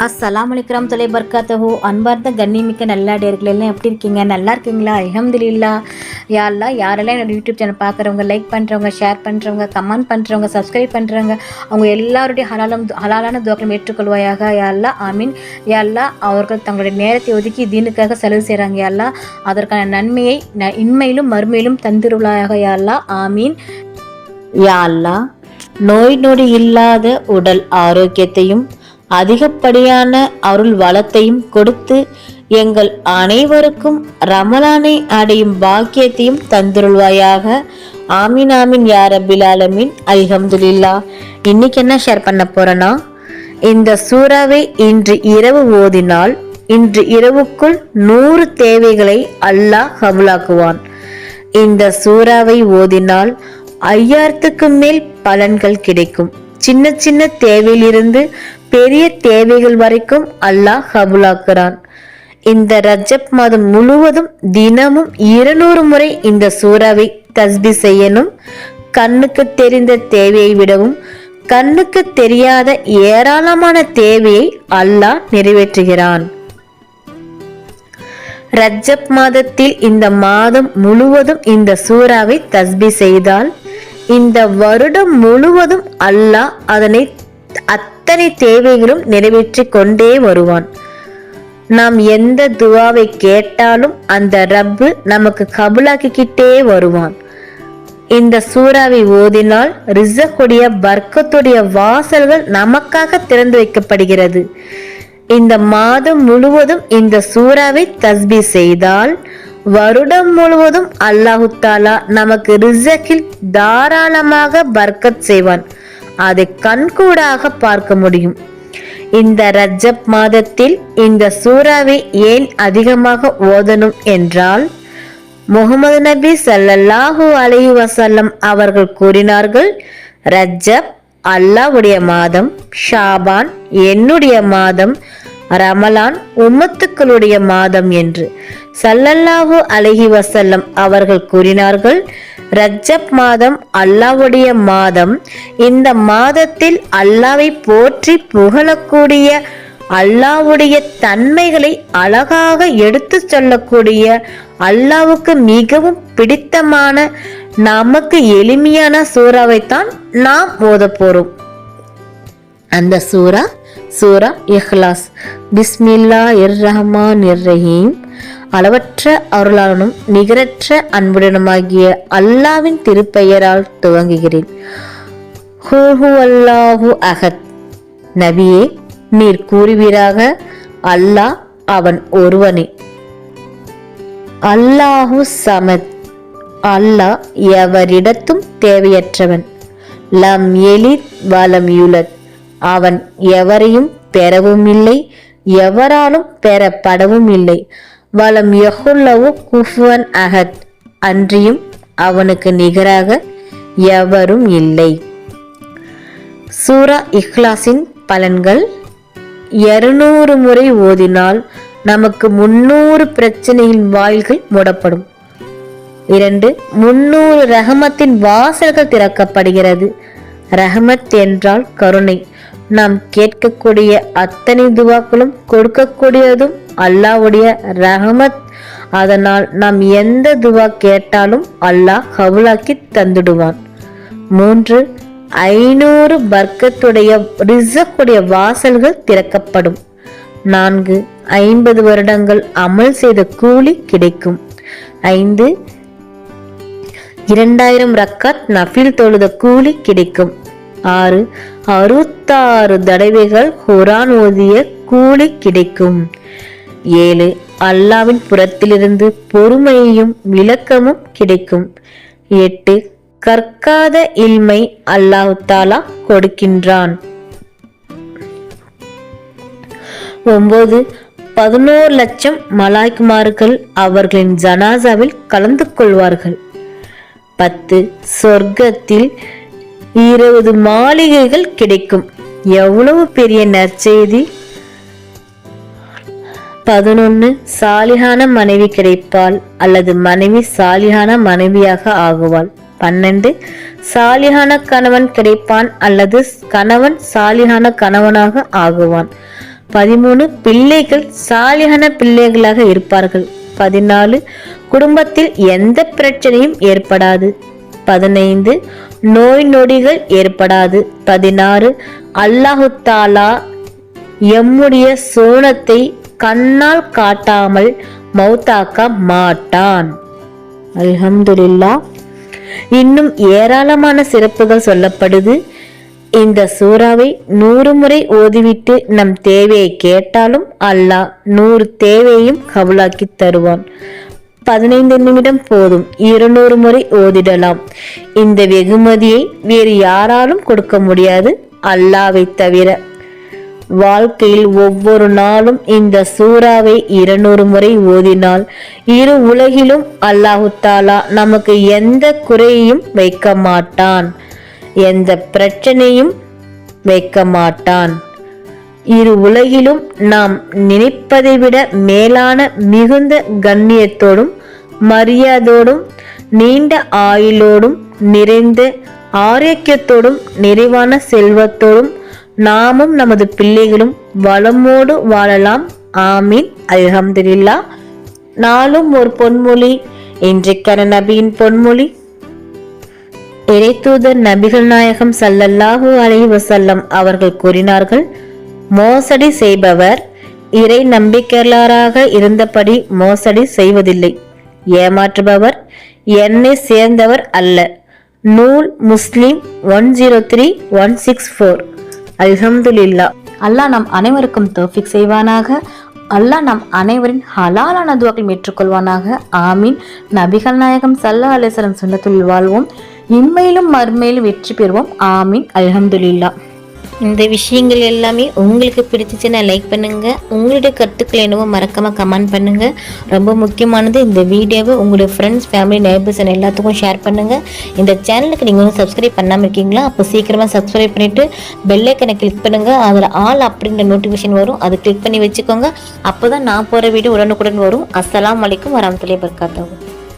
அஸ்ஸலாமு அலைக்கும் தொலை பர்காத்தஹு. அன்பார்ந்த கண்ணிமிக்க நல்லாடையர்கள் எல்லாம் எப்படி இருக்கீங்க? நல்லா இருக்கீங்களா? அல்ஹம்துலில்லாஹ். யா அல்லாஹ், யாரெல்லாம் என்னோட யூடியூப் சேனல் பார்க்குறவங்க, லைக் பண்ணுறவங்க, ஷேர் பண்ணுறவங்க, கமெண்ட் பண்ணுறவங்க, சப்ஸ்கிரைப் பண்ணுறவங்க, அவங்க எல்லாருடைய ஹலாலான துவாக்களும் ஏற்றுக்கொள்வாயாக. யா அல்லாஹ், ஆமீன். யா அல்லாஹ், அவர்கள் தங்களுடைய நேரத்தை ஒதுக்கி தீனுக்காக செலவு செய்கிறாங்க. யா அல்லாஹ், அதற்கான நன்மையை இன்மையிலும் மறுமையிலும் தந்திருவாயாக. யா அல்லாஹ், ஆமீன். யா அல்லாஹ், நோய் நொடி இல்லாத உடல் ஆரோக்கியத்தையும் அதிகப்படியான அருள் வளத்தையும் கொடுத்து எங்கள் அனைவருக்கும் ரமலானை அடையும் பாக்கியத்தையும் தந்துருள்வாயாக. ஆமீன் ஆமீன் யா ரப்பில் ஆலமீன். அல்ஹம்துலில்லாஹ். இன்னைக்கு என்ன ஷேர் பண்ண போறேன்னா, இந்த சூறாவை இன்று இரவு ஓதினால் இன்று இரவுக்குள் 100 தேவைகளை அல்லாஹ் கபூலாக்குவான். இந்த சூறாவை ஓதினால் 5000க்கு மேல் பலன்கள் கிடைக்கும். சின்ன சின்ன தேவையிலிருந்து பெரிய தேவைகள் வரைக்கும் அல்லாஹ் கபூலாக்குறான். இந்த ரஜப் மாதம் முழுவதும் தினமும் 200 முறை இந்த சூறாவை தஸ்பீ செய்யணும். கண்ணுக்கு தெரிந்த தேவையை விடவும் கண்ணுக்கு தெரியாத ஏராளமான தேவையை அல்லாஹ் நிறைவேற்றுகிறான். ரஜப் மாதத்தில் இந்த மாதம் முழுவதும் இந்த சூறாவை தஸ்பீ செய்தால் இந்த வருடம் முழுவதும் அல்லாஹ் அதனை அத்தனை தேவைகளும் நிறைவேற்றி கொண்டே வருவான். நாம் எந்த துவாவை கேட்டாலும் அந்த ரப்பு நமக்கு கபூலாக்கிக்கிட்டே வருவான். இந்த சூறாவை ஓதினால் ரிஸ்குடைய பர்க்கத்துடைய வாசல்கள் நமக்காக திறந்து வைக்கப்படுகிறது. இந்த மாதம் முழுவதும் இந்த சூறாவை தஸ்பீ செய்தால் வருடம் முழுவதும் அல்லாஹு தாலா நமக்கு ரிஸ்கில் தாராளமாக பர்க்கத் செய்வான். அதை கண்கூடாக பார்க்க முடியும். இந்த ரஜப் மாதத்தில் இந்த சூறாவை ஏன் அதிகமாக ஓதணும் என்றால், முஹம்மது நபி ஸல்லல்லாஹு அலைஹி வஸல்லம் அவர்கள் கூறினார்கள், ரஜப் அல்லாஹ்வுடைய மாதம், ஷாபான் என்னுடைய மாதம், ரமலான் உம்மத்துக்களுடைய மாதம் என்று ஸல்லல்லாஹு அலைஹி வஸல்லம் அவர்கள் கூறினார்கள். ரஜப் மாதம் அல்லாஹ்வுடைய மாதம். இந்த மாதத்தில் அல்லாஹ்வை போற்றி புகழக்கூடிய, அல்லாஹ்வுடைய தன்மைகளை அழகாக எடுத்து சொல்லக்கூடிய, அல்லாஹ்வுக்கு மிகவும் பிடித்தமான, நமக்கு எளிமையான சூறாவைத்தான் நாம் ஓத போறோம். அந்த சூரா இஹ்லாஸ். பிஸ்மில்லாஹிர் ரஹ்மானிர் ரஹீம். அளவற்ற அருளாளனும் நிகரற்ற அன்புடனுமாகிய அல்லாவின் திருப்பெயரால் துவங்குகிறேன். ஹூ அல்லாஹு அஹத். நபியே, நீர் கூறுவீராக, அல்லாஹ் அவன் ஒருவனே. அல்லாஹு சமத். அல்லாஹ் எவரிடத்தும் தேவையற்றவன். லம் எலித் வலம் யுலத். அவன் எவரையும் பெறவும் இல்லை, எவராலும் பெறப்படவும் இல்லை. வலம் யகுல்லஹு குஃபுவன் அஹத். அன்றியும் அவனுக்கு நிகராக எவரும் இல்லை. சூரா இஹ்லாஸின் பலன்கள். 200 முறை ஓதினால் நமக்கு 300 பிரச்சனையின் வாயில்கள் மூடப்படும். 2, 300 ரஹமத்தின் வாசல்கள் திறக்கப்படுகிறது. ரஹமத் என்றால் கருணை. நாம் கேட்கக்கூடிய அத்தனை துவாக்களும் கொடுக்கக்கூடியதும் அல்லாஹ்வுடைய ரஹமத். அதனால் நாம் எந்த துவா கேட்டாலும் அல்லாஹ் கபூலாக்கி தந்துடுவான். 3, 500 பர்க்கத்துடைய ரிஸ்குடைய வாசல்கள் திறக்கப்படும். 4, 50 வருடங்கள் அமல் செய்த கூலி கிடைக்கும். 5, 2000 ரக்காத் நஃபில் தொழுத கூலி கிடைக்கும். 6, 66 தடவைகள் குர்ஆன் ஓதிய கூலி கிடைக்கும். 7, அல்லாவின் புறத்திலிருந்து பொறுமையும் விளக்கமும் கிடைக்கும். 8, கற்காத இல்மை அல்லாஹ் தஆலா கொடுக்கின்றான். 9, 11 லட்சம் மலாய்க்குமார்கள் அவர்களின் ஜனாசாவில் கலந்து கொள்வார்கள். 10, சொர்க்கத்தில் 20 மாளிகைகள் கிடைக்கும். எவ்வளவு பெரிய நற்செய்தி! 11, சாலிஹான மனைவி கிடைப்பாள் அல்லது மனைவி சாலிஹான மனைவியாக ஆகுவாள். 12, சாலிஹான கணவன் கிடைப்பான் அல்லது கணவன் சாலிஹான கணவனாக ஆகுவான். 13 பிள்ளைகள் சாலிகான பிள்ளைகளாக இருப்பார்கள். 14 குடும்பத்தில் எந்த பிரச்சனையும் ஏற்படாது. 15 நோய் நொடிகள் ஏற்படாது. 16 அல்லாஹு தாலா எம்முடைய சோனத்தை கண்ணால் காட்டாமல் மௌத்தாக்க மாட்டான். அல்ஹம்துலில்லாஹ். இன்னும் ஏராளமான சிறப்புகள் சொல்லப்படுது. இந்த சூறாவை 100 முறை ஓதிவிட்டு நம் தேவையை கேட்டாலும் அல்லாஹ் 100 தேவையையும் கபூலாக்கி தருவான். 15 நிமிடம் போதும், 200 முறை ஓதிடலாம். இந்த வெகுமதியை வேறு யாராலும் கொடுக்க முடியாது, அல்லாஹ்வை தவிர. வாழ்க்கையில் ஒவ்வொரு நாளும் இந்த சூறாவை 200 முறை ஓதினால் இரு உலகிலும் அல்லாஹு தாலா நமக்கு எந்த குறையையும் வைக்க மாட்டான், எந்த பிரச்சனையும் வைக்க மாட்டான். இரு உலகிலும் நாம் நினைப்பதை விட மேலான மிகுந்த கண்ணியத்தோடும் மரியாதையோடும் நீண்ட ஆயுளோடும் நிறைந்த ஆரோக்கியத்தோடும் நிறைவான செல்வத்தோடும் நாமும் நமது பிள்ளைகளும் வளமோடு வாழலாம். ஆமீன். அல்ஹம்துலில்லாஹ். நாளும் ஒரு பொன்மொழி. இன்றைக்கான நபியின் பொன்மொழி. இறைத்தூதர் நபிகள் நாயகம் ஸல்லல்லாஹு அலைஹி வஸல்லம் அவர்கள் கூறினார்கள், மோசடி செய்பவர் இறை நம்பிக்கையாளராக இருந்தபடி மோசடி செய்வதில்லை. ஏமாற்றுபவர் என்னை சேர்ந்தவர் அல்ல. நூல் முஸ்லிம் 103164. அல்ஹம்துலில்லாஹ். அல்லாஹ் நம் அனைவருக்கும் தௌஃபீக் செய்வானாக. அல்லாஹ் நம் அனைவரின் ஹலாலான துஆக்களை ஏற்றுக்கொள்வானாக. ஆமீன். நபிகள் நாயகம் ஸல்லல்லாஹு அலைஹி வஸல்லம் சுன்னத்துல் வாழ்வோம், இன்மையிலும் மறுமையிலும் வெற்றி பெறுவோம். ஆமீன். அல்ஹம்துலில்லாஹ். இந்த விஷயங்கள் எல்லாமே உங்களுக்கு பிடிச்சிச்சுன்னா லைக் பண்ணுங்க. உங்களுடைய கருத்துக்கள் என்னவோ மறக்காம கமெண்ட் பண்ணுங்க. ரொம்ப முக்கியமானது, இந்த வீடியோவை உங்களுடைய ஃப்ரெண்ட்ஸ், ஃபேமிலி, நெய்பர்ஸ் எல்லாத்துக்கும் ஷேர் பண்ணுங்க. இந்த சேனலுக்கு நீங்க வந்து சப்ஸ்கிரைப் பண்ணாமல் இருக்கீங்களா? அப்போ சீக்கிரமா சப்ஸ்கிரைப் பண்ணிட்டு பெல் ஐக்கனை கிளிக் பண்ணுங்க. அதில் ஆல் அப்படின்ற நோட்டிஃபிகேஷன் வரும், அதை கிளிக் பண்ணி வச்சுக்கோங்க. அப்போதான் நான் போகிற வீடியோ உடனுக்குடன் வரும். அஸ்ஸலாமு அலைக்கும் வரஹ்மத்துல்லாஹி வபரகாத்துஹு.